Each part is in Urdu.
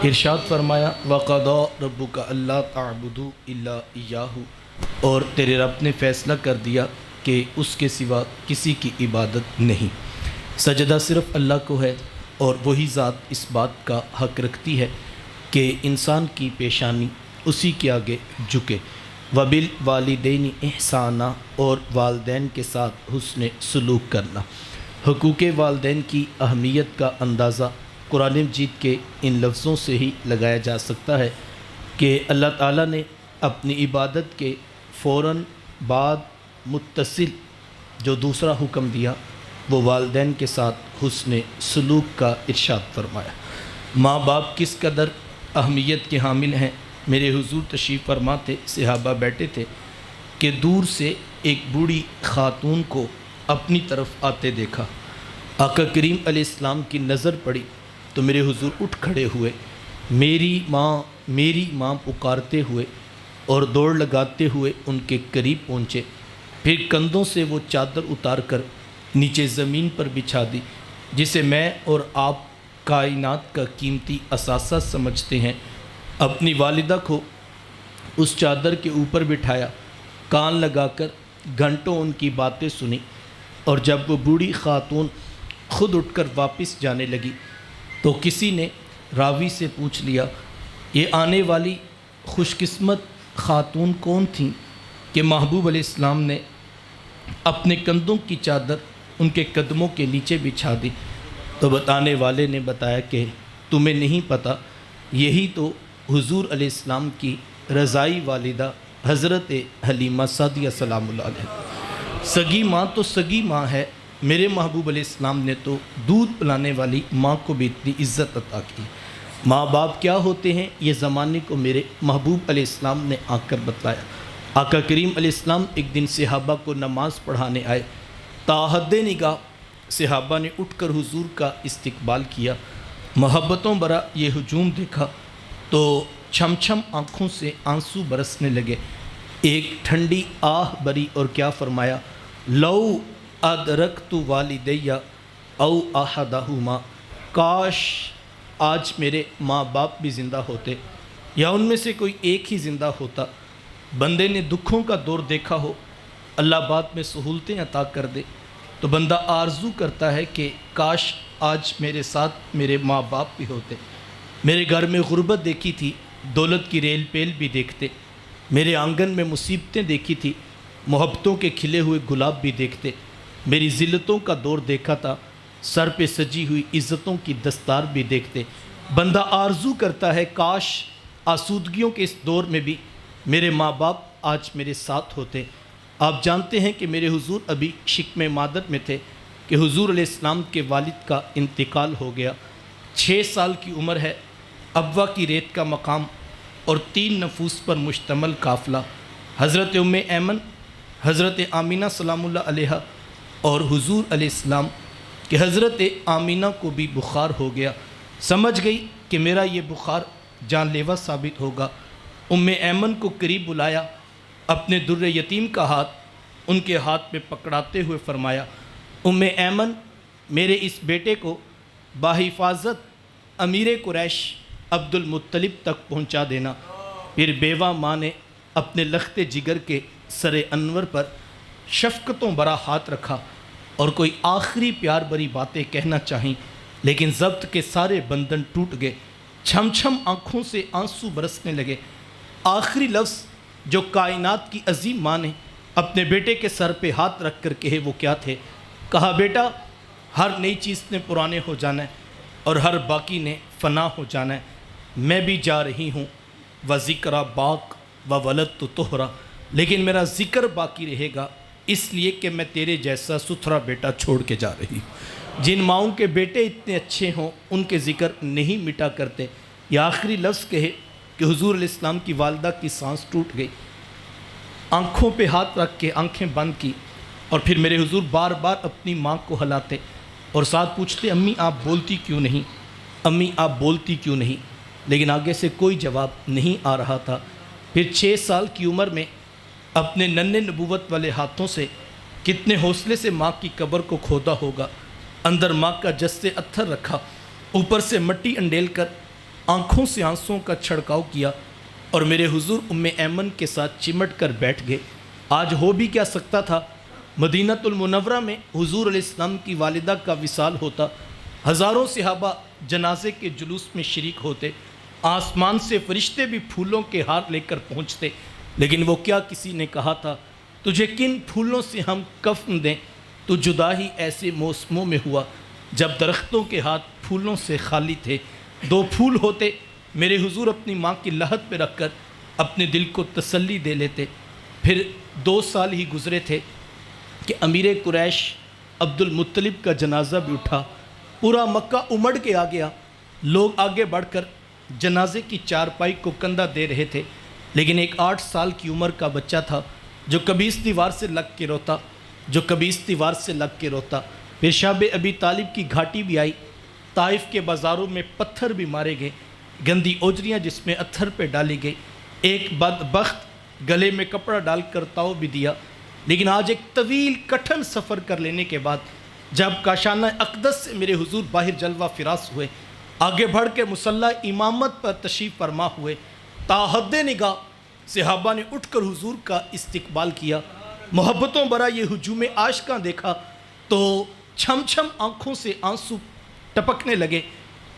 ارشاد فرمایا وَقَضَىٰ رَبُّكَ أَلَّا تَعْبُدُوا إِلَّا إِيَّاهُ، اور تیرے رب نے فیصلہ کر دیا کہ اس کے سوا کسی کی عبادت نہیں، سجدہ صرف اللہ کو ہے، اور وہی ذات اس بات کا حق رکھتی ہے کہ انسان کی پیشانی اسی کے آگے جھکے۔ وَبِالْوَالِدَيْنِ إِحْسَانًا، اور والدین کے ساتھ حسن سلوک کرنا۔ حقوق والدین کی اہمیت کا اندازہ قرآن مجید کے ان لفظوں سے ہی لگایا جا سکتا ہے کہ اللہ تعالیٰ نے اپنی عبادت کے فوراً بعد متصل جو دوسرا حکم دیا وہ والدین کے ساتھ حسن سلوک کا ارشاد فرمایا۔ ماں باپ کس قدر اہمیت کے حامل ہیں، میرے حضور تشریف فرما تھے، صحابہ بیٹھے تھے کہ دور سے ایک بوڑھی خاتون کو اپنی طرف آتے دیکھا۔ آقا کریم علیہ السلام کی نظر پڑی تو میرے حضور اٹھ کھڑے ہوئے، میری ماں پکارتے ہوئے اور دوڑ لگاتے ہوئے ان کے قریب پہنچے، پھر کندھوں سے وہ چادر اتار کر نیچے زمین پر بچھا دی جسے میں اور آپ کائنات کا قیمتی اثاثہ سمجھتے ہیں۔ اپنی والدہ کو اس چادر کے اوپر بٹھایا، کان لگا کر گھنٹوں ان کی باتیں سنی، اور جب وہ بوڑھی خاتون خود اٹھ کر واپس جانے لگی تو کسی نے راوی سے پوچھ لیا یہ آنے والی خوش قسمت خاتون کون تھیں کہ محبوب علیہ السلام نے اپنے کندھوں کی چادر ان کے قدموں کے نیچے بچھا دی؟ تو بتانے والے نے بتایا کہ تمہیں نہیں پتہ، یہی تو حضور علیہ السلام کی رضائی والدہ حضرت حلیمہ سعدیہ سلام اللہ علیہ۔ سگی ماں تو سگی ماں ہے، میرے محبوب علیہ السلام نے تو دودھ پلانے والی ماں کو بھی اتنی عزت عطا کی۔ ماں باپ کیا ہوتے ہیں یہ زمانے کو میرے محبوب علیہ السلام نے آ کر بتلایا۔ آقا کریم علیہ السلام ایک دن صحابہ کو نماز پڑھانے آئے، تاحد نگاہ صحابہ نے اٹھ کر حضور کا استقبال کیا، محبتوں برا یہ ہجوم دیکھا تو چھم چھم آنکھوں سے آنسو برسنے لگے۔ ایک ٹھنڈی آہ بری اور کیا فرمایا، لو ادرکت والدیہ او احدہما، کاش آج میرے ماں باپ بھی زندہ ہوتے یا ان میں سے کوئی ایک ہی زندہ ہوتا۔ بندے نے دکھوں کا دور دیکھا ہو، اللہ بعد میں سہولتیں عطا کر دے تو بندہ آرزو کرتا ہے کہ کاش آج میرے ساتھ میرے ماں باپ بھی ہوتے۔ میرے گھر میں غربت دیکھی تھی، دولت کی ریل پیل بھی دیکھتے، میرے آنگن میں مصیبتیں دیکھی تھی، محبتوں کے کھلے ہوئے گلاب بھی دیکھتے، میری ذلتوں کا دور دیکھا تھا، سر پہ سجی ہوئی عزتوں کی دستار بھی دیکھتے۔ بندہ آرزو کرتا ہے کاش آسودگیوں کے اس دور میں بھی میرے ماں باپ آج میرے ساتھ ہوتے۔ آپ جانتے ہیں کہ میرے حضور ابھی شکم مادر میں تھے کہ حضور علیہ السلام کے والد کا انتقال ہو گیا۔ 6 سال کی عمر ہے، ابوا کی ریت کا مقام اور 3 نفوس پر مشتمل قافلہ، حضرت ام ایمن، حضرت آمینہ سلام اللہ علیہ اور حضور علیہ السلام کہ حضرت آمینہ کو بھی بخار ہو گیا۔ سمجھ گئی کہ میرا یہ بخار جان لیوا ثابت ہوگا۔ ام ایمن کو قریب بلایا، اپنے در یتیم کا ہاتھ ان کے ہاتھ میں پکڑاتے ہوئے فرمایا، ام ایمن میرے اس بیٹے کو بحفاظت امیر قریش عبد المطلب تک پہنچا دینا۔ پھر بیوہ ماں نے اپنے لخت جگر کے سر انور پر شفقتوں برا ہاتھ رکھا اور کوئی آخری پیار بری باتیں کہنا چاہیں، لیکن ضبط کے سارے بندھن ٹوٹ گئے، چھم چھم آنکھوں سے آنسو برسنے لگے۔ آخری لفظ جو کائنات کی عظیم ماں نے اپنے بیٹے کے سر پہ ہاتھ رکھ کر کہے وہ کیا تھے؟ کہا بیٹا ہر نئی چیز نے پرانے ہو جانا ہے اور ہر باقی نے فنا ہو جانا ہے، میں بھی جا رہی ہوں وذکر باق و ولدت طہرا، لیکن میرا ذکر باقی رہے گا اس لیے کہ میں تیرے جیسا ستھرا بیٹا چھوڑ کے جا رہی ہوں۔ جن ماؤں کے بیٹے اتنے اچھے ہوں ان کے ذکر نہیں مٹا کرتے۔ یہ آخری لفظ کہے کہ حضور علیہ السلام کی والدہ کی سانس ٹوٹ گئی، آنکھوں پہ ہاتھ رکھ کے آنکھیں بند کی، اور پھر میرے حضور بار بار اپنی ماں کو ہلاتے اور ساتھ پوچھتے امی آپ بولتی کیوں نہیں، امی آپ بولتی کیوں نہیں، لیکن آگے سے کوئی جواب نہیں آ رہا تھا۔ پھر 6 سال کی عمر میں اپنے ننھے نبوت والے ہاتھوں سے کتنے حوصلے سے ماں کی قبر کو کھودا ہوگا، اندر ماں کا جسے اتھر رکھا، اوپر سے مٹی انڈیل کر آنکھوں سے آنسوؤں کا چھڑکاؤ کیا اور میرے حضور ام ایمن کے ساتھ چمٹ کر بیٹھ گئے۔ آج ہو بھی کیا سکتا تھا، مدینہ المنورہ میں حضور علیہ السلام کی والدہ کا وصال ہوتا، ہزاروں صحابہ جنازے کے جلوس میں شریک ہوتے، آسمان سے فرشتے بھی پھولوں کے ہار لے کر پہنچتے، لیکن وہ کیا کسی نے کہا تھا تجھے کن پھولوں سے ہم کفن دیں؟ تو جدا ہی ایسے موسموں میں ہوا جب درختوں کے ہاتھ پھولوں سے خالی تھے، دو پھول ہوتے، میرے حضور اپنی ماں کی لحد پہ رکھ کر اپنے دل کو تسلی دے لیتے۔ پھر 2 سال ہی گزرے تھے کہ امیر قریش عبد المطلب کا جنازہ بھی اٹھا، پورا مکہ امڑ کے آ گیا، لوگ آگے بڑھ کر جنازے کی چارپائی کو کندھا دے رہے تھے، لیکن ایک 8 سال کی عمر کا بچہ تھا جو کبھی اس دیوار سے لگ کے روتا، جو کبھی اس دیوار سے لگ کے روتا۔ پھر شاب ابی طالب کی گھاٹی بھی آئی، طائف کے بازاروں میں پتھر بھی مارے گئے، گندی اوجریاں جس میں اتھر پہ ڈالی گئی، ایک بدبخت گلے میں کپڑا ڈال کر تاؤ بھی دیا۔ لیکن آج ایک طویل کٹھن سفر کر لینے کے بعد جب کاشانہ اقدس سے میرے حضور باہر جلوہ فراز ہوئے، آگے بڑھ کے مصلی امامت پر تشریف فرما ہوئے، تا حد نگاہ صحابہ نے اٹھ کر حضور کا استقبال کیا، محبتوں برا یہ ہجوم عاشقاں دیکھا تو چھم چھم آنکھوں سے آنسو ٹپکنے لگے،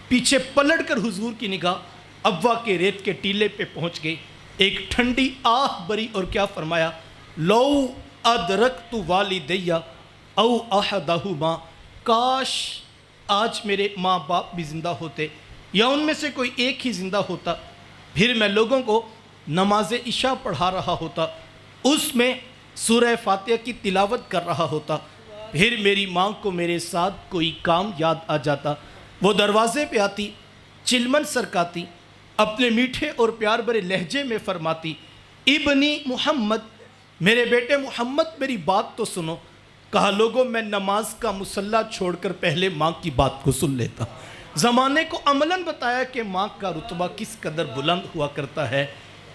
پیچھے پلٹ کر حضور کی نگاہ ابوا کے ریت کے ٹیلے پہ پہنچ گئی، ایک ٹھنڈی آہ بری اور کیا فرمایا، لو ادرکت والدیہ او احدہما، کاش آج میرے ماں باپ بھی زندہ ہوتے یا ان میں سے کوئی ایک ہی زندہ ہوتا، پھر میں لوگوں کو نماز عشاء پڑھا رہا ہوتا، اس میں سورہ فاتحہ کی تلاوت کر رہا ہوتا، پھر میری ماں کو میرے ساتھ کوئی کام یاد آ جاتا، وہ دروازے پہ آتی، چلمن سرکاتی، اپنے میٹھے اور پیار بھرے لہجے میں فرماتی، ابنی محمد، میرے بیٹے محمد میری بات تو سنو۔ کہا لوگوں میں نماز کا مصلی چھوڑ کر پہلے ماں کی بات کو سن لیتا۔ زمانے کو عملاً بتایا کہ ماں کا رتبہ کس قدر بلند ہوا کرتا ہے۔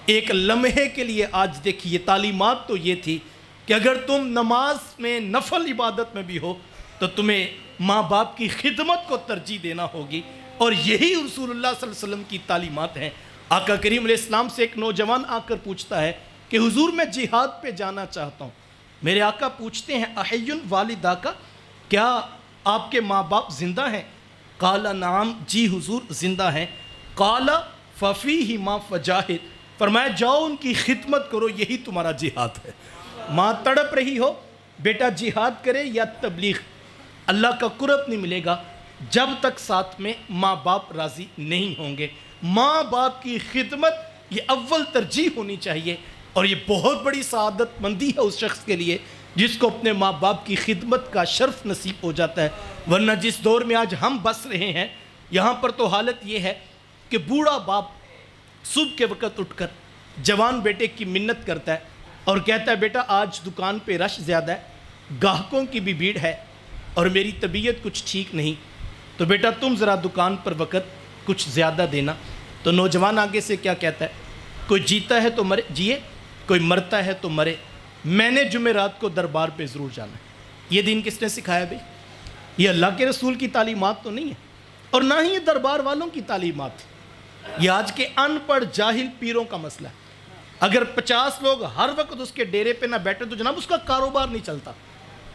ایک لمحے کے لیے آج دیکھیے تعلیمات تو یہ تھی کہ اگر تم نماز میں نفل عبادت میں بھی ہو تو تمہیں ماں باپ کی خدمت کو ترجیح دینا ہوگی، اور یہی رسول اللہ صلی اللہ علیہ وسلم کی تعلیمات ہیں۔ آقا کریم علیہ السلام سے ایک نوجوان آ کر پوچھتا ہے کہ حضور میں جہاد پہ جانا چاہتا ہوں۔ میرے آقا پوچھتے ہیں احی والدہ کا، کیا آپ کے ماں باپ زندہ ہیں؟ قال نعم، جی حضور زندہ ہیں۔ قال ففیہما فجاہد، فرمایا جاؤ ان کی خدمت کرو، یہی تمہارا جہاد ہے۔ ماں تڑپ رہی ہو، بیٹا جہاد کرے یا تبلیغ، اللہ کا قرب نہیں ملے گا جب تک ساتھ میں ماں باپ راضی نہیں ہوں گے۔ ماں باپ کی خدمت یہ اول ترجیح ہونی چاہیے، اور یہ بہت بڑی سعادت مندی ہے اس شخص کے لیے جس کو اپنے ماں باپ کی خدمت کا شرف نصیب ہو جاتا ہے۔ ورنہ جس دور میں آج ہم بس رہے ہیں یہاں پر تو حالت یہ ہے کہ بوڑھا باپ صبح کے وقت اٹھ کر جوان بیٹے کی منت کرتا ہے اور کہتا ہے بیٹا آج دکان پہ رش زیادہ ہے، گاہکوں کی بھی بھیڑ ہے اور میری طبیعت کچھ ٹھیک نہیں، تو بیٹا تم ذرا دکان پر وقت کچھ زیادہ دینا۔ تو نوجوان آگے سے کیا کہتا ہے، کوئی جیتا ہے تو مرے جیے، کوئی مرتا ہے تو مرے، میں نے جمعرات کو دربار پہ ضرور جانا ہے۔ یہ دین کس نے سکھایا بھائی؟ یہ اللہ کے رسول کی تعلیمات تو نہیں ہے، اور نہ ہی یہ دربار والوں کی تعلیمات، یہ آج کے ان پڑھ جاہل پیروں کا مسئلہ ہے۔ اگر 50 لوگ ہر وقت اس کے ڈیرے پہ نہ بیٹھے تو جناب اس کا کاروبار نہیں چلتا،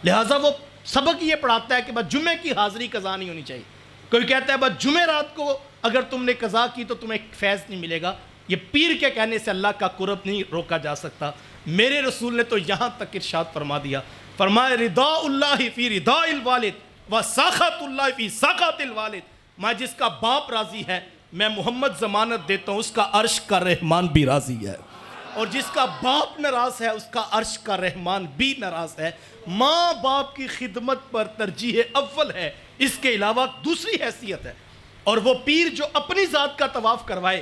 لہٰذا وہ سبق یہ پڑھاتا ہے کہ بس جمعے کی حاضری قضا نہیں ہونی چاہیے۔ کوئی کہتا ہے بس جمعرات کو اگر تم نے قضا کی تو تمہیں فیض نہیں ملے گا، یہ پیر کے کہنے سے اللہ کا قرب نہیں روکا جا سکتا۔ میرے رسول نے تو یہاں تک ارشاد فرما دیا، فرمایا رضا اللہ فی رضا الوالد و سخط اللہ فی سخط الوالد، میں جس کا باپ راضی ہے میں محمد ضمانت دیتا ہوں اس کا عرش کا رحمان بھی راضی ہے، اور جس کا باپ ناراض ہے اس کا عرش کا رحمان بھی ناراض ہے۔ ماں باپ کی خدمت پر ترجیح اول ہے، اس کے علاوہ دوسری حیثیت ہے، اور وہ پیر جو اپنی ذات کا طواف کروائے،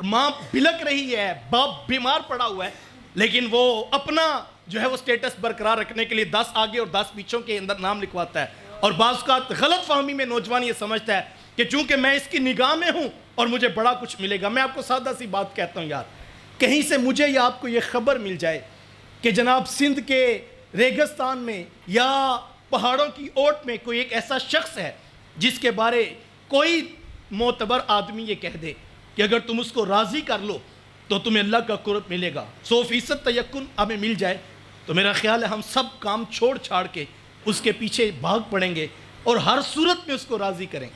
ماں بلک رہی ہے، باپ بیمار پڑا ہوا ہے، لیکن وہ اپنا جو ہے وہ سٹیٹس برقرار رکھنے کے لیے 10 آگے اور 10 پیچھوں کے اندر نام لکھواتا ہے، اور بعض اوقات غلط فہمی میں نوجوان یہ سمجھتا ہے کہ چونکہ میں اس کی نگاہ میں ہوں اور مجھے بڑا کچھ ملے گا۔ میں آپ کو سادہ سی بات کہتا ہوں یار، کہیں سے مجھے یا آپ کو یہ خبر مل جائے کہ جناب سندھ کے ریگستان میں یا پہاڑوں کی اوٹ میں کوئی ایک ایسا شخص ہے جس کے بارے کوئی معتبر آدمی یہ کہہ دے کہ اگر تم اس کو راضی کر لو تو تمہیں اللہ کا قرب ملے گا. 100% تیقن ہمیں مل جائے تو میرا خیال ہے ہم سب کام چھوڑ چھاڑ کے اس کے پیچھے بھاگ پڑیں گے اور ہر صورت میں اس کو راضی کریں.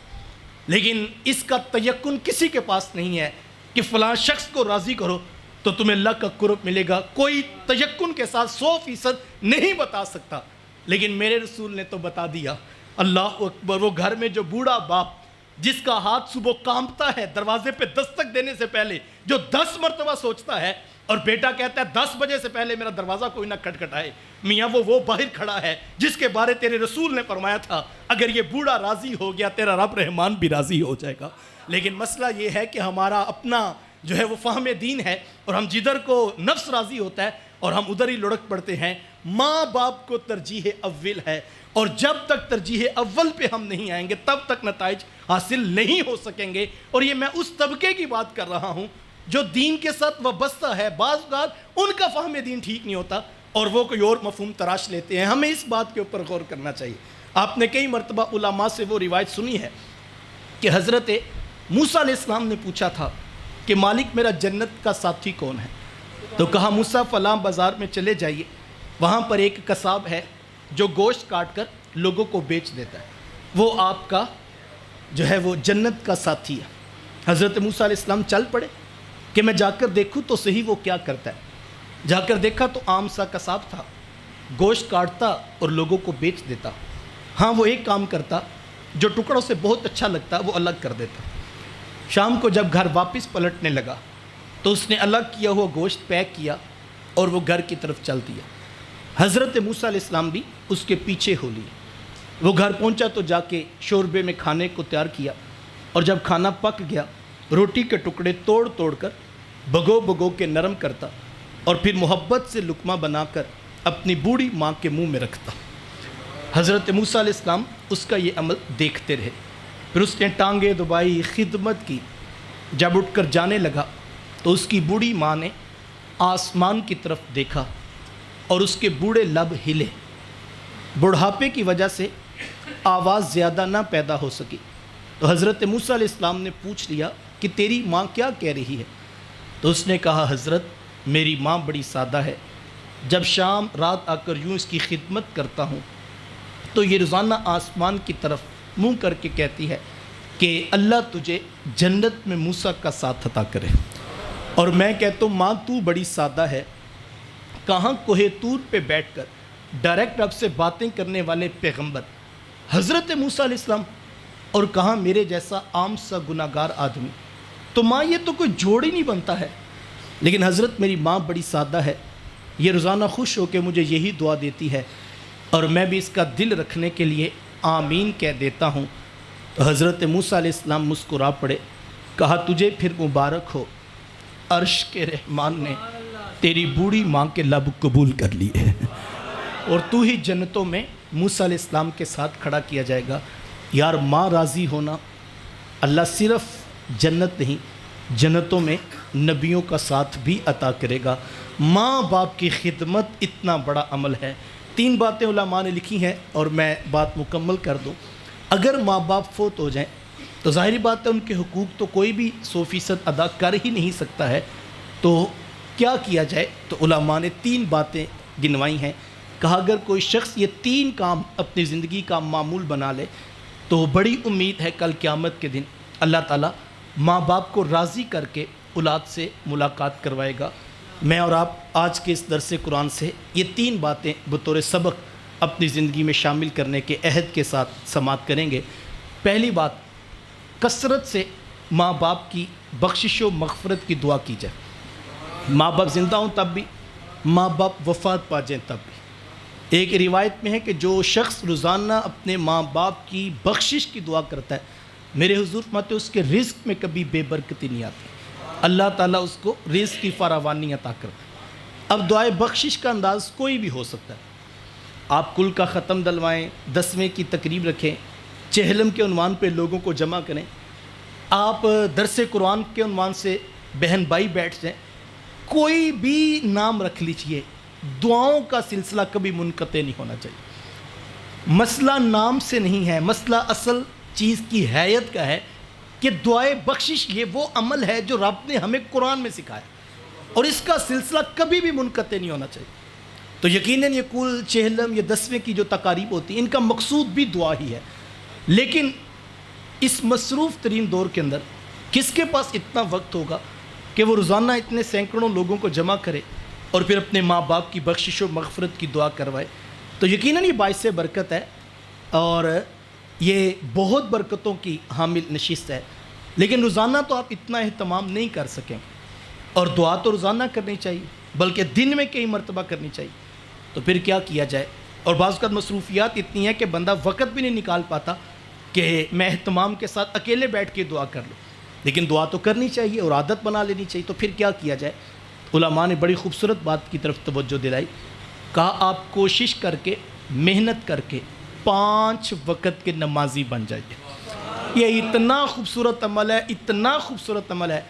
لیکن اس کا تیقن کسی کے پاس نہیں ہے کہ فلاں شخص کو راضی کرو تو تمہیں اللہ کا قرب ملے گا. کوئی تیقن کے ساتھ 100% نہیں بتا سکتا، لیکن میرے رسول نے تو بتا دیا. اللہ اکبر. وہ گھر میں جو بوڑھا باپ جس کا ہاتھ صبح کانپتا ہے دروازے پہ دستک دینے سے پہلے، جو 10 مرتبہ سوچتا ہے اور بیٹا کہتا ہے 10 بجے سے پہلے میرا دروازہ کوئی نہ کھٹکھٹائے، میاں وہ باہر کھڑا ہے جس کے بارے تیرے رسول نے فرمایا تھا اگر یہ بوڑھا راضی ہو گیا تیرا رب رحمان بھی راضی ہو جائے گا. لیکن مسئلہ یہ ہے کہ ہمارا اپنا جو ہے وہ فہم دین ہے اور ہم جدھر کو نفس راضی ہوتا ہے اور ہم ادھر ہی لڑک پڑتے ہیں. ماں باپ کو ترجیح اول ہے، اور جب تک ترجیح اول پہ ہم نہیں آئیں گے تب تک نتائج حاصل نہیں ہو سکیں گے. اور یہ میں اس طبقے کی بات کر رہا ہوں جو دین کے ساتھ وابستہ ہے. بعض اوقات ان کا فہم دین ٹھیک نہیں ہوتا اور وہ کوئی اور مفہوم تراش لیتے ہیں. ہمیں اس بات کے اوپر غور کرنا چاہیے. آپ نے کئی مرتبہ علماء سے وہ روایت سنی ہے کہ حضرت موسیٰ علیہ السلام نے پوچھا تھا کہ مالک میرا جنت کا ساتھی کون ہے؟ تو کہا موسیٰ فلاں بازار میں چلے جائیے، وہاں پر ایک قصاب ہے جو گوشت کاٹ کر لوگوں کو بیچ دیتا ہے، وہ آپ کا جو ہے وہ جنت کا ساتھی ہے. حضرت موسیٰ علیہ السلام چل پڑے کہ میں جا کر دیکھوں تو صحیح وہ کیا کرتا ہے. جا کر دیکھا تو عام سا قصاب تھا، گوشت کاٹتا اور لوگوں کو بیچ دیتا. ہاں وہ ایک کام کرتا جو ٹکڑوں سے بہت اچھا لگتا وہ الگ کر دیتا. شام کو جب گھر واپس پلٹنے لگا تو اس نے الگ کیا ہوا گوشت پیک کیا اور وہ گھر کی طرف چل دیا. حضرت موسیٰ علیہ السلام بھی اس کے پیچھے ہو لیے. وہ گھر پہنچا تو جا کے شوربے میں کھانے کو تیار کیا، اور جب کھانا پک گیا روٹی کے ٹکڑے توڑ توڑ کر بھگو کے نرم کرتا اور پھر محبت سے لقمہ بنا کر اپنی بوڑھی ماں کے منہ میں رکھتا. حضرت موسیٰ علیہ السلام اس کا یہ عمل دیکھتے رہے. پھر اس نے ٹانگیں دبائی، خدمت کی. جب اٹھ کر جانے لگا تو اس کی بوڑھی ماں نے آسمان کی طرف دیکھا اور اس کے بوڑھے لب ہلے. بڑھاپے کی وجہ سے آواز زیادہ نہ پیدا ہو سکی. تو حضرت موسیٰ علیہ السلام نے پوچھ لیا کہ تیری ماں کیا کہہ رہی ہے؟ تو اس نے کہا حضرت میری ماں بڑی سادہ ہے، جب شام رات آ کر یوں اس کی خدمت کرتا ہوں تو یہ روزانہ آسمان کی طرف منہ کر کے کہتی ہے کہ اللہ تجھے جنت میں موسیٰ کا ساتھ عطا کرے. اور میں کہتا ہوں ماں تو بڑی سادہ ہے، کہاں کوہ طور پہ بیٹھ کر ڈائریکٹ اب سے باتیں کرنے والے پیغمبر حضرت موسیٰ علیہ السلام، اور کہاں میرے جیسا عام سا گناہگار آدمی. تو ماں یہ تو کوئی جوڑ ہی نہیں بنتا ہے. لیکن حضرت میری ماں بڑی سادہ ہے، یہ روزانہ خوش ہو کے مجھے یہی دعا دیتی ہے اور میں بھی اس کا دل رکھنے کے لیے آمین کہہ دیتا ہوں. تو حضرت موسیٰ علیہ السلام مسکرا پڑے. کہا تجھے پھر مبارک ہو، عرش کے رحمان نے تیری بوڑھی ماں کے لب قبول کر لیے اور تو ہی جنتوں میں موسیٰ علیہ السلام کے ساتھ کھڑا کیا جائے گا. یار ماں راضی ہونا، اللہ صرف جنت نہیں جنتوں میں نبیوں کا ساتھ بھی عطا کرے گا. ماں باپ کی خدمت اتنا بڑا عمل ہے. 3 باتیں علماء نے لکھی ہیں اور میں بات مکمل کر دوں. اگر ماں باپ فوت ہو جائیں تو ظاہری بات ہے ان کے حقوق تو کوئی بھی 100% ادا کر ہی نہیں سکتا ہے. تو کیا کیا جائے؟ تو علماء نے 3 باتیں گنوائی ہیں. کہا اگر کوئی شخص یہ 3 کام اپنی زندگی کا معمول بنا لے تو بڑی امید ہے کل قیامت کے دن اللہ تعالیٰ ماں باپ کو راضی کر کے اولاد سے ملاقات کروائے گا. میں اور آپ آج کے اس درس قرآن سے یہ 3 باتیں بطور سبق اپنی زندگی میں شامل کرنے کے عہد کے ساتھ سماعت کریں گے. پہلی بات، کثرت سے ماں باپ کی بخشش و مغفرت کی دعا کی جائے. ماں باپ زندہ ہوں تب بھی، ماں باپ وفات پا جائیں تب بھی. ایک روایت میں ہے کہ جو شخص روزانہ اپنے ماں باپ کی بخشش کی دعا کرتا ہے میرے حضور فرماتے اس کے رزق میں کبھی بے برکتی نہیں آتی، اللہ تعالیٰ اس کو رزق کی فراوانی عطا کرتا ہے. اب دعائے بخشش کا انداز کوئی بھی ہو سکتا ہے. آپ کل کا ختم دلوائیں، 10ویں کی تقریب رکھیں، چہلم کے عنوان پہ لوگوں کو جمع کریں، آپ درس قرآن کے عنوان سے بہن بھائی بیٹھ جائیں، کوئی بھی نام رکھ لیجئے، دعاؤں کا سلسلہ کبھی منقطع نہیں ہونا چاہیے. مسئلہ نام سے نہیں ہے، مسئلہ اصل چیز کی حیت کا ہے کہ دعائے بخشش یہ وہ عمل ہے جو رب نے ہمیں قرآن میں سکھایا، اور اس کا سلسلہ کبھی بھی منقطع نہیں ہونا چاہیے۔ تو یقیناً یہ کل 6 یا 10 کی جو تقاریب ہوتی ہیں ان کا مقصود بھی دعا ہی ہے، لیکن اس مصروف ترین دور کے اندر کس کے پاس اتنا وقت ہوگا کہ وہ روزانہ اتنے سینکڑوں لوگوں کو جمع کرے اور پھر اپنے ماں باپ کی بخشش و مغفرت کی دعا کروائے؟ تو یقیناً یہ باعث برکت ہے اور یہ بہت برکتوں کی حامل نشست ہے، لیکن روزانہ تو آپ اتنا اہتمام نہیں کر سکیں، اور دعا تو روزانہ کرنی چاہیے بلکہ دن میں کئی مرتبہ کرنی چاہیے۔ تو پھر کیا کیا جائے؟ اور بعض اوقات مصروفیات اتنی ہیں کہ بندہ وقت بھی نہیں نکال پاتا کہ میں اہتمام کے ساتھ اکیلے بیٹھ کے دعا کر لوں، لیکن دعا تو کرنی چاہیے اور عادت بنا لینی چاہیے۔ تو پھر کیا کیا جائے؟ علماء نے بڑی خوبصورت بات کی طرف توجہ دلائی، کہا آپ کوشش کر کے محنت کر کے 5 وقت کے نمازی بن جائیے۔ یہ اتنا خوبصورت عمل ہے، اتنا خوبصورت عمل ہے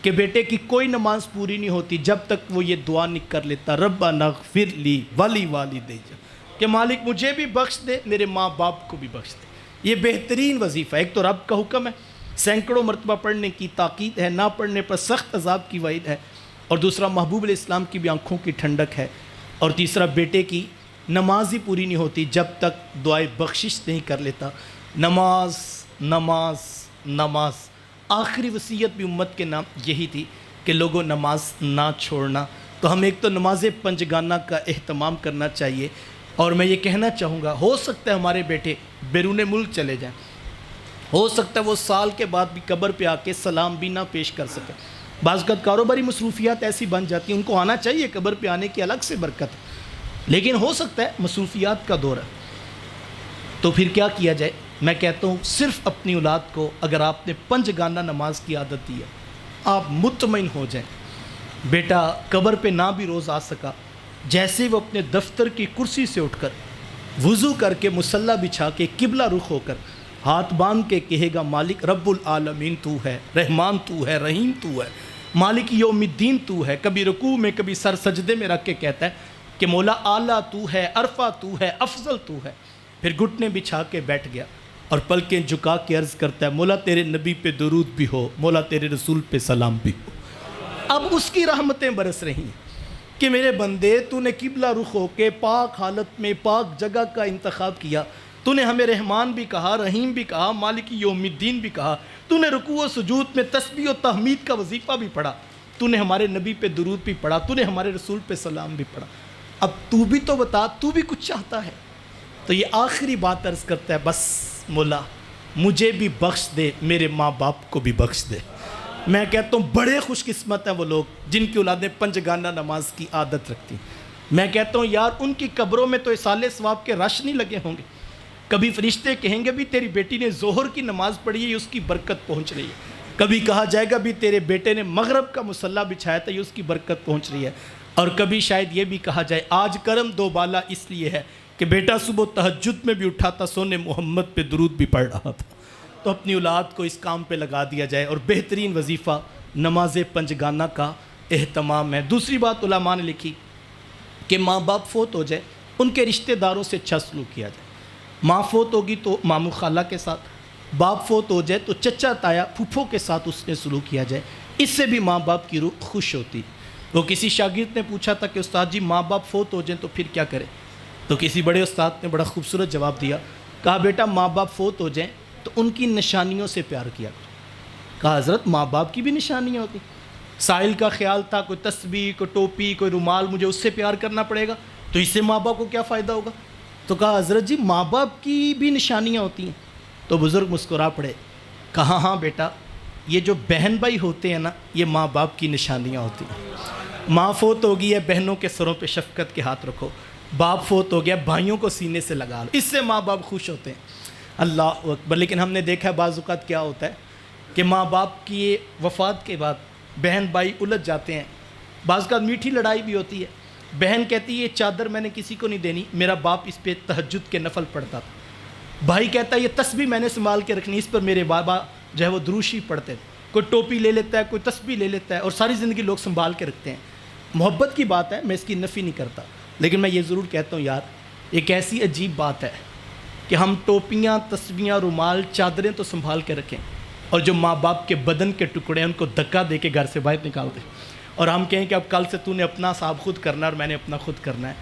کہ بیٹے کی کوئی نماز پوری نہیں ہوتی جب تک وہ یہ دعا نہیں کر لیتا، ربنا اغفر لی ولی والدی، کہ مالک مجھے بھی بخش دے، میرے ماں باپ کو بھی بخش دے۔ یہ بہترین وظیفہ ہے۔ ایک تو رب کا حکم ہے، سینکڑوں مرتبہ پڑھنے کی تاکید ہے، نہ پڑھنے پر سخت عذاب کی وعید ہے، اور دوسرا محبوب علیہ السلام کی بھی آنکھوں کی ٹھنڈک ہے، اور تیسرا بیٹے کی نماز ہی پوری نہیں ہوتی جب تک دعائے بخشش نہیں کر لیتا۔ نماز نماز نماز، آخری وصیت بھی امت کے نام یہی تھی کہ لوگوں نماز نہ چھوڑنا۔ تو ہمیں ایک تو نماز پنجگانہ کا اہتمام کرنا چاہیے، اور میں یہ کہنا چاہوں گا ہو سکتا ہے ہمارے بیٹے بیرون ملک چلے جائیں، ہو سکتا ہے وہ سال کے بعد بھی قبر پہ آ کے سلام بھی نہ پیش کر سکیں، بعض اوقات کاروباری مصروفیات ایسی بن جاتی ہیں، ان کو آنا چاہیے، قبر پہ آنے کی الگ سے برکت ہے، لیکن ہو سکتا ہے مصروفیات کا دور ہے۔ تو پھر کیا کیا جائے؟ میں کہتا ہوں صرف اپنی اولاد کو اگر آپ نے پنجگانہ نماز کی عادت دی ہے، آپ مطمئن ہو جائیں بیٹا قبر پہ نہ بھی روز آ سکا، جیسے وہ اپنے دفتر کی کرسی سے اٹھ کر وضو کر کے مصلی بچھا کے قبلہ رخ ہو کر ہاتھ باندھ کے کہے گا مالک رب العالمین تو ہے، رحمان تو ہے، رحیم تو ہے، مالک یوم الدین تو ہے، کبھی رکوع میں کبھی سر سجدے میں رکھ کے کہتا ہے کہ مولا اعلیٰ تو ہے، عرفہ تو ہے، افضل تو ہے، پھر گھٹنے بچھا کے بیٹھ گیا اور پلکیں جھکا کے عرض کرتا ہے مولا تیرے نبی پہ درود بھی ہو، مولا تیرے رسول پہ سلام بھی ہو۔ اب اس کی رحمتیں برس رہی ہیں کہ میرے بندے تو نے قبلہ رخ ہو کے پاک حالت میں پاک جگہ کا انتخاب کیا، تو نے ہمیں رحمان بھی کہا، رحیم بھی کہا، مالک یوم الدین بھی کہا، تو نے رکوع و سجود میں تسبیح و تحمید کا وظیفہ بھی پڑھا، تو نے ہمارے نبی پہ درود بھی پڑھا، تو نے ہمارے رسول پہ سلام بھی پڑھا، اب تو بھی تو بتا تو بھی کچھ چاہتا ہے؟ تو یہ آخری بات عرض کرتا ہے بس مولا مجھے بھی بخش دے، میرے ماں باپ کو بھی بخش دے۔ میں کہتا ہوں بڑے خوش قسمت ہیں وہ لوگ جن کی اولادیں پنجگانہ نماز کی عادت رکھتی ہیں۔ میں کہتا ہوں یار ان کی قبروں میں تو اصالِ ثواب کے رش نہیں لگے ہوں گے، کبھی فرشتے کہیں گے بھی تیری بیٹی نے ظہر کی نماز پڑھی ہے، اس کی برکت پہنچ رہی ہے، کبھی کہا جائے گا بھی تیرے بیٹے نے مغرب کا مصلی بچھایا تھا، یہ اس کی برکت پہنچ رہی ہے، اور کبھی شاید یہ بھی کہا جائے آج کرم دو بالا اس لیے ہے کہ بیٹا صبح تہجد میں بھی اٹھا تھا، سونے محمد پہ درود بھی پڑھ رہا تھا۔ تو اپنی اولاد کو اس کام پہ لگا دیا جائے، اور بہترین وظیفہ نماز پنجگانہ کا اہتمام ہے۔ دوسری بات علماء نے لکھی کہ ماں باپ فوت ہو جائے ان کے رشتہ داروں سے اچھا سلوک کیا جائے۔ ماں فوت ہوگی تو ماموں خالہ کے ساتھ، باپ فوت ہو جائے تو چچا تایا پھوپھو کے ساتھ اس نے سلوک کیا جائے، اس سے بھی ماں باپ کی روح خوش ہوتی۔ وہ کسی شاگرد نے پوچھا تھا کہ استاد جی ماں باپ فوت ہو جائیں تو پھر کیا کریں؟ تو کسی بڑے استاد نے بڑا خوبصورت جواب دیا، کہا بیٹا ماں باپ فوت ہو جائیں تو ان کی نشانیوں سے پیار کیا کرو۔ کہا حضرت ماں باپ کی بھی نشانیاں ہوتی؟ ساحل کا خیال تھا کوئی تسبیح، کوئی ٹوپی، کوئی رومال، مجھے اس سے پیار کرنا پڑے گا تو اس سے ماں باپ کو کیا فائدہ ہوگا؟ تو کہا حضرت جی ماں باپ کی بھی نشانیاں ہوتی ہیں۔ تو بزرگ مسکرا پڑے، کہا ہاں بیٹا یہ جو بہن بھائی ہوتے ہیں نا یہ ماں باپ کی نشانیاں ہوتی ہیں۔ ماں فوت ہو گئی ہے بہنوں کے سروں پہ شفقت کے ہاتھ رکھو، باپ فوت ہو گیا بھائیوں کو سینے سے لگا لو، اس سے ماں باپ خوش ہوتے ہیں۔ اللہ اکبر۔ لیکن ہم نے دیکھا ہے بعض اوقات کیا ہوتا ہے کہ ماں باپ کی وفات کے بعد بہن بھائی الجھ جاتے ہیں، بعض اوقات میٹھی لڑائی بھی ہوتی ہے، بہن کہتی ہے یہ چادر میں نے کسی کو نہیں دینی، میرا باپ اس پہ تہجد کے نفل پڑھتا تھا، بھائی کہتا ہے یہ تسبیح میں نے سنبھال کے رکھنی، اس پر میرے بابا جو ہے وہ دروشی پڑھتے تھے، کوئی ٹوپی لے لیتا ہے، کوئی تسبیح لے لیتا ہے، اور ساری زندگی لوگ سنبھال کے رکھتے ہیں۔ محبت کی بات ہے، میں اس کی نفی نہیں کرتا، لیکن میں یہ ضرور کہتا ہوں یار ایک ایسی عجیب بات ہے کہ ہم ٹوپیاں، تسبیحاں، رومال، چادریں تو سنبھال کے رکھیں، اور جو ماں باپ کے بدن کے ٹکڑے ہیں ان کو دھکا دے کے گھر سے باہر نکال دیں اور ہم کہیں کہ اب کل سے تو نے اپنا حساب خود کرنا اور میں نے اپنا خود کرنا ہے.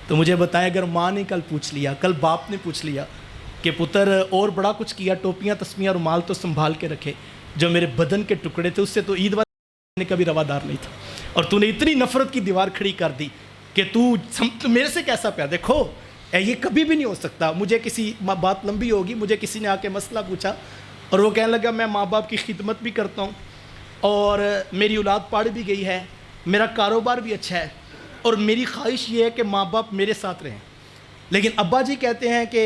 تو مجھے بتائیں اگر ماں نے کل پوچھ لیا, کل باپ نے پوچھ لیا کہ پتر اور بڑا کچھ کیا, ٹوپیاں تسمیاں اور مال تو سنبھال کے رکھے, جو میرے بدن کے ٹکڑے تھے اس سے تو عید والے نے کبھی روادار نہیں تھا, اور تو نے اتنی نفرت کی دیوار کھڑی کر دی کہ تو میرے سے کیسا پیار. دیکھو یہ کبھی بھی نہیں ہو سکتا. مجھے کسی بات لمبی ہوگی, مجھے کسی نے آ کے مسئلہ پوچھا اور وہ کہنے لگا میں ماں باپ کی خدمت بھی کرتا ہوں اور میری اولاد پڑھ بھی گئی ہے, میرا کاروبار بھی اچھا ہے اور میری خواہش یہ ہے کہ ماں باپ میرے ساتھ رہیں, لیکن ابا جی کہتے ہیں کہ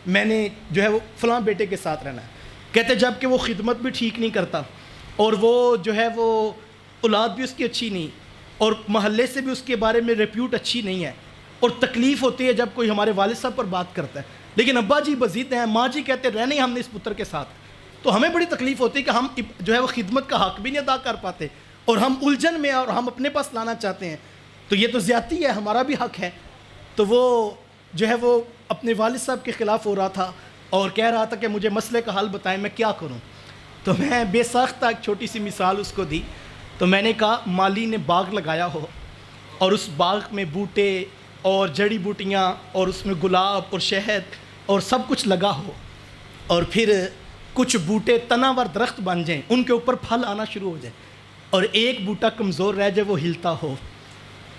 میں نے جو ہے وہ فلاں بیٹے کے ساتھ رہنا ہے. کہتے جب کہ وہ خدمت بھی ٹھیک نہیں کرتا اور وہ جو ہے وہ اولاد بھی اس کی اچھی نہیں اور محلے سے بھی اس کے بارے میں ریپیوٹ اچھی نہیں ہے, اور تکلیف ہوتی ہے جب کوئی ہمارے والد صاحب پر بات کرتا ہے, لیکن ابا جی بزید ہیں, ماں جی کہتے رہنے ہم نے اس پتر کے ساتھ, تو ہمیں بڑی تکلیف ہوتی ہے کہ ہم جو ہے وہ خدمت کا حق بھی نہیں ادا کر پاتے اور ہم الجھن میں اور ہم اپنے پاس لانا چاہتے ہیں, تو یہ تو زیادتی ہے, ہمارا بھی حق ہے. تو وہ جو ہے وہ اپنے والد صاحب کے خلاف ہو رہا تھا اور کہہ رہا تھا کہ مجھے مسئلے کا حل بتائیں میں کیا کروں. تو میں بے ساختہ ایک چھوٹی سی مثال اس کو دی. تو میں نے کہا مالی نے باغ لگایا ہو اور اس باغ میں بوٹے اور جڑی بوٹیاں اور اس میں گلاب اور شہد اور سب کچھ لگا ہو, اور پھر کچھ بوٹے تناور درخت بن جائیں, ان کے اوپر پھل آنا شروع ہو جائے اور ایک بوٹا کمزور رہ جائے وہ ہلتا ہو,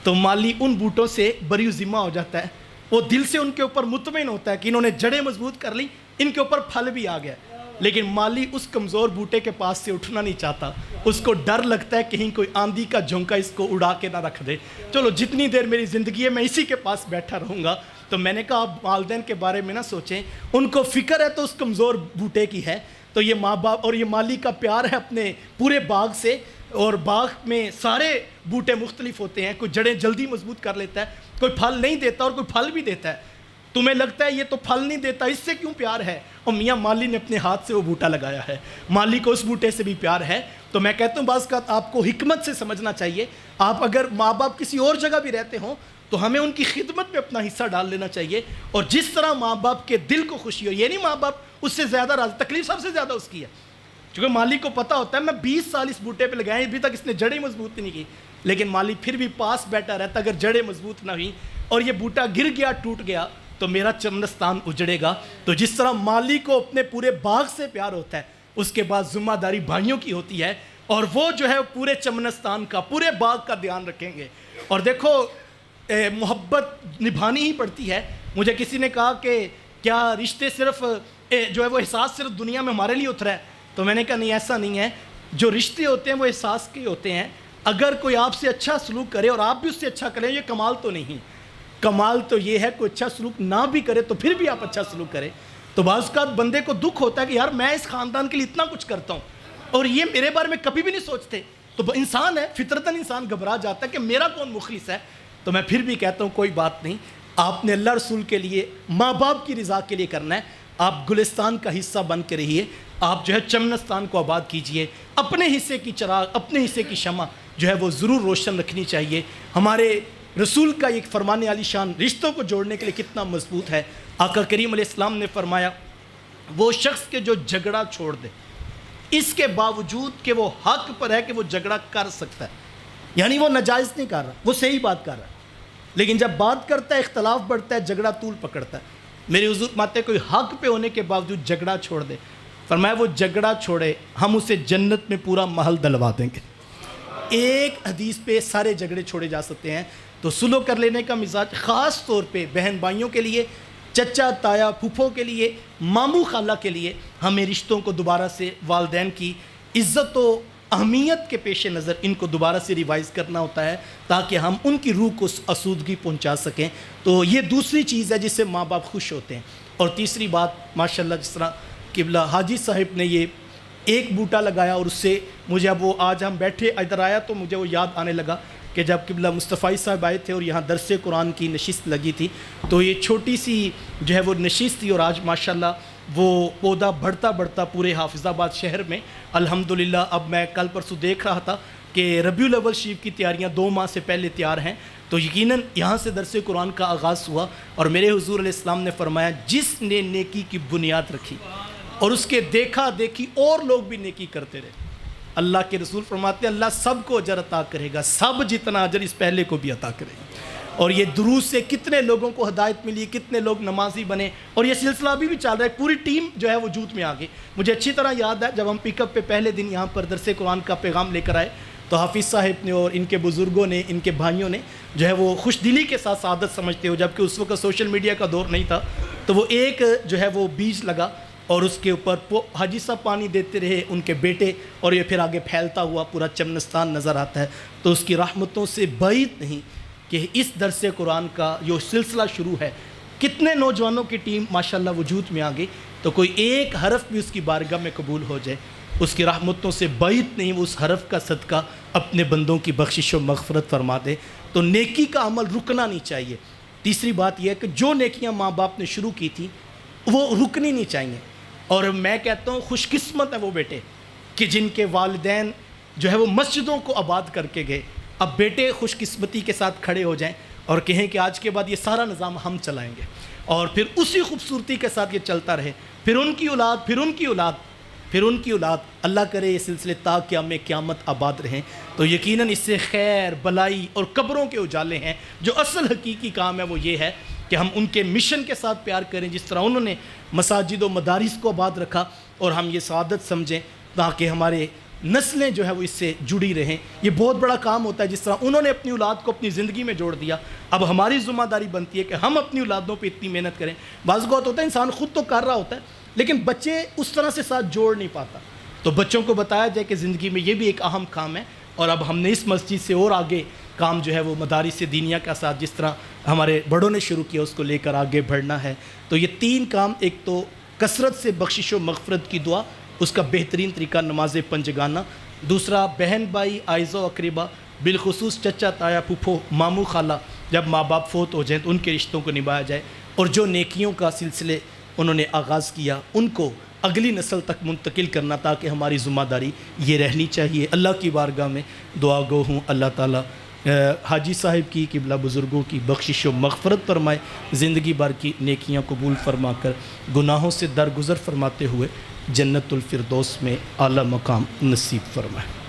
تو مالی ان بوٹوں سے بری ذمہ ہو جاتا ہے. وہ دل سے ان کے اوپر مطمئن ہوتا ہے کہ انہوں نے جڑیں مضبوط کر لی, ان کے اوپر پھل بھی آ گیا, لیکن مالی اس کمزور بوٹے کے پاس سے اٹھنا نہیں چاہتا. اس کو ڈر لگتا ہے کہیں کوئی آندھی کا جھونکا اس کو اڑا کے نہ رکھ دے, چلو جتنی دیر میری زندگی ہے میں اسی کے پاس بیٹھا رہوں گا. تو میں نے کہا آپ والدین کے بارے میں نہ سوچیں, ان کو فکر ہے تو اس کمزور بوٹے کی ہے, تو یہ ماں باپ اور یہ مالی کا پیار ہے اپنے پورے باغ سے, اور باغ میں سارے بوٹے مختلف ہوتے ہیں, کوئی جڑیں جلدی مضبوط کر لیتا ہے, کوئی پھل نہیں دیتا اور کوئی پھل بھی دیتا ہے. تمہیں لگتا ہے یہ تو پھل نہیں دیتا, اس سے کیوں پیار ہے؟ اور میاں مالی نے اپنے ہاتھ سے وہ بوٹا لگایا ہے, مالی کو اس بوٹے سے بھی پیار ہے. تو میں کہتا ہوں بعض کا آپ کو حکمت سے سمجھنا چاہیے. آپ اگر ماں باپ کسی اور جگہ بھی رہتے ہوں تو ہمیں ان کی خدمت میں اپنا حصہ ڈال لینا چاہیے, اور جس طرح ماں باپ کے دل کو خوشی ہو, یہ نہیں ماں باپ اس سے زیادہ راضی, تکلیف سب سے زیادہ اس کی ہے, چونکہ مالی کو پتہ ہوتا ہے میں 20 سال اس بوٹے پہ لگائیں, ابھی تک اس نے جڑیں مضبوط نہیں کی, لیکن مالی پھر بھی پاس بیٹھا رہتا, اگر جڑیں مضبوط نہ ہوئی اور یہ بوٹا گر گیا ٹوٹ گیا تو میرا چمنستان اجڑے گا. تو جس طرح مالی کو اپنے پورے باغ سے پیار ہوتا ہے, اس کے بعد ذمہ داری بھائیوں کی ہوتی ہے, اور وہ جو ہے پورے چمنستان کا پورے باغ کا دھیان رکھیں گے. اور دیکھو محبت نبھانی ہی پڑتی ہے. مجھے کسی نے کہا کہ کیا رشتے صرف جو ہے وہ احساس صرف دنیا میں ہمارے لیے اترا ہے, تو میں نے کہا نہیں ایسا نہیں ہے, جو رشتے ہوتے ہیں وہ احساس کے ہوتے ہیں. اگر کوئی آپ سے اچھا سلوک کرے اور آپ بھی اس سے اچھا کریں, یہ کمال تو نہیں, کمال تو یہ ہے کوئی اچھا سلوک نہ بھی کرے تو پھر بھی آپ اچھا سلوک کریں. تو بعض اوقات بندے کو دکھ ہوتا ہے کہ یار میں اس خاندان کے لیے اتنا کچھ کرتا ہوں اور یہ میرے بارے میں کبھی بھی نہیں سوچتے, تو انسان ہے, فطرتاً انسان گھبرا جاتا ہے کہ میرا کون مخلص ہے. تو میں پھر بھی کہتا ہوں کوئی بات نہیں, آپ نے اللہ رسول کے لیے ماں باپ کی رضا کے لیے کرنا ہے. آپ گلستان کا حصہ بن کے رہیے, آپ جو ہے چمنستان کو آباد کیجئے, اپنے حصے کی چراغ, اپنے حصے کی شمع جو ہے وہ ضرور روشن رکھنی چاہیے. ہمارے رسول کا ایک فرمان عالی شان رشتوں کو جوڑنے کے لیے کتنا مضبوط ہے. آقا کریم علیہ السلام نے فرمایا وہ شخص کے جو جھگڑا چھوڑ دے اس کے باوجود کہ وہ حق پر ہے کہ وہ جھگڑا کر سکتا ہے, یعنی وہ ناجائز نہیں کر رہا, وہ صحیح بات کر رہا ہے, لیکن جب بات کرتا ہے اختلاف بڑھتا ہے, جھگڑا طول پکڑتا ہے. میرے حضور ماتے کوئی حق پہ ہونے کے باوجود جھگڑا چھوڑ دے, فرمایا وہ جھگڑا چھوڑے, ہم اسے جنت میں پورا محل دلوا دیں گے. ایک حدیث پہ سارے جھگڑے چھوڑے جا سکتے ہیں. تو سلو کر لینے کا مزاج خاص طور پہ بہن بھائیوں کے لیے, چچا تایا پھوپھوں کے لیے, ماموں خالہ کے لیے, ہمیں رشتوں کو دوبارہ سے والدین کی عزت و اہمیت کے پیش نظر ان کو دوبارہ سے ریوائز کرنا ہوتا ہے تاکہ ہم ان کی روح کو آسودگی پہنچا سکیں. تو یہ دوسری چیز ہے جس سے ماں باپ خوش ہوتے ہیں. اور تیسری بات ماشاءاللہ جس طرح قبلہ حاجی صاحب نے یہ ایک بوٹا لگایا, اور اس سے مجھے اب وہ آج ہم بیٹھے ادھر آیا تو مجھے وہ یاد آنے لگا کہ جب قبلہ مصطفی صاحب آئے تھے اور یہاں درس قرآن کی نشست لگی تھی تو یہ چھوٹی سی جو ہے وہ نشست تھی, اور آج ماشاءاللہ وہ پودا بڑھتا بڑھتا پورے حافظ آباد شہر میں الحمدللہ. اب میں کل پرسوں دیکھ رہا تھا کہ ربیع الاول شریف کی تیاریاں 2 ماہ سے پہلے تیار ہیں, تو یقیناً یہاں سے درس قرآن کا آغاز ہوا. اور میرے حضور علیہ السلام نے فرمایا جس نے نیکی کی بنیاد رکھی اور اس کے دیکھا دیکھی اور لوگ بھی نیکی کرتے رہے۔ اللہ کے رسول فرماتے ہیں اللہ سب کو اجر عطا کرے گا، سب جتنا اجر اس پہلے کو بھی عطا کرے گا۔ اور یہ دروس سے کتنے لوگوں کو ہدایت ملی، کتنے لوگ نمازی بنے، اور یہ سلسلہ ابھی بھی چل رہا ہے، پوری ٹیم جو ہے وجود میں آ گئی۔ مجھے اچھی طرح یاد ہے جب ہم پک اپ پہ پہلے دن یہاں پر درس قرآن کا پیغام لے کر آئے تو حافظ صاحب نے اور ان کے بزرگوں نے، ان کے بھائیوں نے جو ہے وہ خوش دلی کے ساتھ سعادت سمجھتے ہو، جبکہ اس وقت سوشل میڈیا کا دور نہیں تھا، تو وہ ایک جو ہے وہ بیج لگا اور اس کے اوپر حاجی صاحب پانی دیتے رہے، ان کے بیٹے، اور یہ پھر آگے پھیلتا ہوا پورا چمنستان نظر آتا ہے۔ تو اس کی رحمتوں سے بعید نہیں کہ اس درس قرآن کا جو سلسلہ شروع ہے، کتنے نوجوانوں کی ٹیم ماشاءاللہ وجود میں آ گئی، تو کوئی ایک حرف بھی اس کی بارگاہ میں قبول ہو جائے، اس کی رحمتوں سے بعید نہیں وہ اس حرف کا صدقہ اپنے بندوں کی بخشش و مغفرت فرما دے۔ تو نیکی کا عمل رکنا نہیں چاہیے۔ تیسری بات یہ ہے کہ جو نیکیاں ماں باپ نے شروع کی تھی وہ رکنی نہیں چاہیے، اور میں کہتا ہوں خوش قسمت ہے وہ بیٹے کہ جن کے والدین جو ہے وہ مسجدوں کو آباد کر کے گئے۔ اب بیٹے خوش قسمتی کے ساتھ کھڑے ہو جائیں اور کہیں کہ آج کے بعد یہ سارا نظام ہم چلائیں گے، اور پھر اسی خوبصورتی کے ساتھ یہ چلتا رہے، پھر ان کی اولاد، پھر ان کی اولاد، پھر ان کی اولاد، اللہ کرے یہ سلسلے تا قیامت آباد رہیں، تو یقیناً اس سے خیر، بلائی اور قبروں کے اجالے ہیں۔ جو اصل حقیقی کام ہے وہ یہ ہے کہ ہم ان کے مشن کے ساتھ پیار کریں، جس طرح انہوں نے مساجد و مدارس کو آباد رکھا، اور ہم یہ سعادت سمجھیں تاکہ ہمارے نسلیں جو ہے وہ اس سے جڑی رہیں۔ یہ بہت بڑا کام ہوتا ہے، جس طرح انہوں نے اپنی اولاد کو اپنی زندگی میں جوڑ دیا، اب ہماری ذمہ داری بنتی ہے کہ ہم اپنی اولادوں پہ اتنی محنت کریں۔ بعض اوقات ہوتا ہے انسان خود تو کر رہا ہوتا ہے لیکن بچے اس طرح سے ساتھ جوڑ نہیں پاتا، تو بچوں کو بتایا جائے کہ زندگی میں یہ بھی ایک اہم کام ہے، اور اب ہم نے اس مسجد سے اور آگے کام جو ہے وہ مدارس دینیہ کا ساتھ جس طرح ہمارے بڑوں نے شروع کیا اس کو لے کر آگے بڑھنا ہے۔ تو یہ تین کام، ایک تو کثرت سے بخشش و مغفرت کی دعا، اس کا بہترین طریقہ نماز پنجگانہ، دوسرا بہن بھائی، اعزاء و اقربا، بالخصوص چچا تایا پھوپھو ماموں خالہ جب ماں باپ فوت ہو جائیں تو ان کے رشتوں کو نبھایا جائے، اور جو نیکیوں کا سلسلے انہوں نے آغاز کیا ان کو اگلی نسل تک منتقل کرنا، تاکہ ہماری ذمہ داری یہ رہنی چاہیے۔ اللہ کی بارگاہ میں دعا گو ہوں اللہ تعالیٰ حاجی صاحب کی، قبلہ بزرگوں کی بخشش و مغفرت فرمائے، زندگی بھر کی نیکیاں قبول فرما کر گناہوں سے درگزر فرماتے ہوئے جنت الفردوس میں اعلیٰ مقام نصیب فرمائے۔